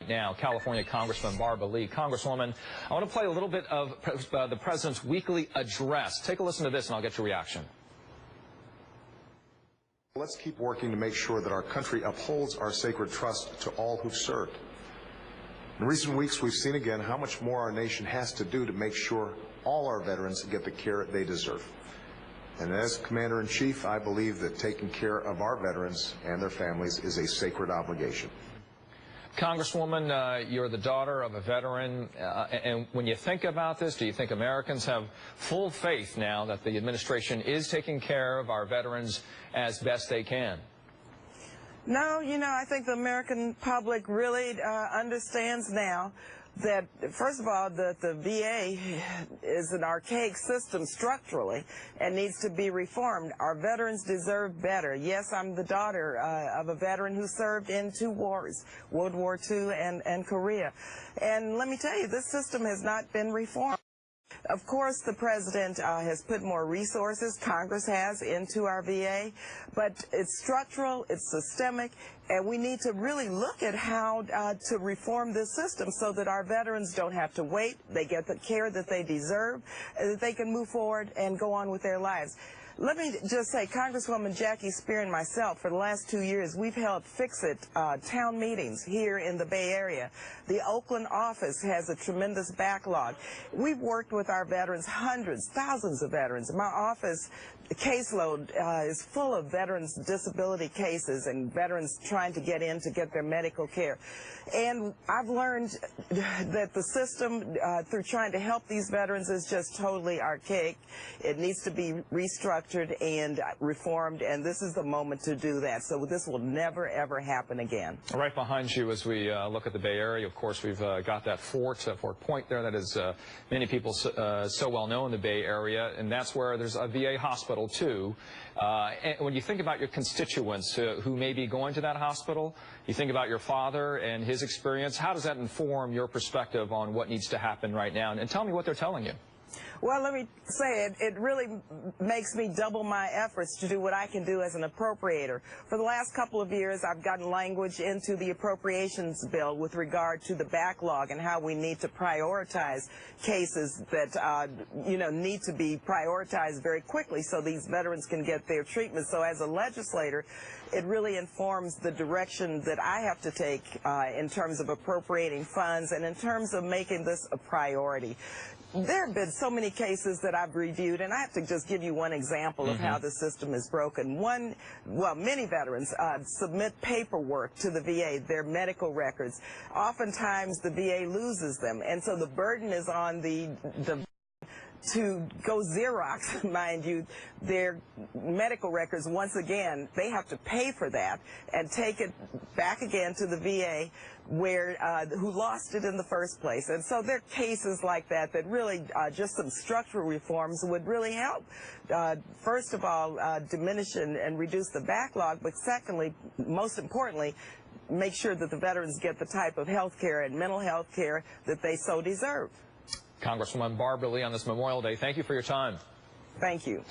Now, California Congressman Barbara Lee. Congresswoman, I want to play a little bit of the president's weekly address. Take a listen to this and I'll get your reaction. Let's keep working to make sure that our country upholds our sacred trust to all who've served. In recent weeks, we've seen again how much more our nation has to do to make sure all our veterans get the care they deserve. And as Commander-in-Chief, I believe that taking care of our veterans and their families is a sacred obligation. Congresswoman, you're the daughter of a veteran, and when you think about this, do you think Americans have full faith now that the administration is taking care of our veterans as best they can? No, I think the American public really understands now that, first of all, that the VA is an archaic system structurally and needs to be reformed. Our veterans deserve better. Yes, I'm the daughter of a veteran who served in 2 wars, World War II and Korea. And let me tell you, this system has not been reformed. Of course, the president has put more resources, Congress has, into our VA, but it's structural, it's systemic, and we need to really look at how to reform this system so that our veterans don't have to wait, they get the care that they deserve, that they can move forward and go on with their lives. Let me just say, Congresswoman Jackie Spear and myself, for the last 2 years, we've held fix-it town meetings here in the Bay Area. The Oakland office has a tremendous backlog. We've worked with our veterans, hundreds, thousands of veterans. My office caseload is full of veterans' disability cases and veterans trying to get in to get their medical care. And I've learned that the system, through trying to help these veterans, is just totally archaic. It needs to be restructured and reformed, and this is the moment to do that. So this will never, ever happen again. Right behind you as we look at the Bay Area, of course, we've got that Fort Point there that is many people so well know in the Bay Area, and that's where there's a VA hospital too. And when you think about your constituents who may be going to that hospital, you think about your father and his experience. How does that inform your perspective on what needs to happen right now? And tell me what they're telling you. Well, let me say it really makes me double my efforts to do what I can do as an appropriator. For the last couple of years, I've gotten language into the appropriations bill with regard to the backlog and how we need to prioritize cases that, need to be prioritized very quickly so these veterans can get their treatment. So as a legislator, it really informs the direction that I have to take in terms of appropriating funds and in terms of making this a priority. There have been so many cases that I've reviewed, and I have to just give you one example of how the system is broken. Many veterans submit paperwork to the VA, their medical records. Oftentimes the VA loses them, and so the burden is on the to go Xerox, mind you, their medical records once again. They have to pay for that and take it back again to the VA where who lost it in the first place. And so there are cases like that that really just some structural reforms would really help. First of all, diminish and reduce the backlog, but secondly, most importantly, make sure that the veterans get the type of health care and mental health care that they so deserve. Congresswoman Barbara Lee on this Memorial Day, thank you for your time. Thank you.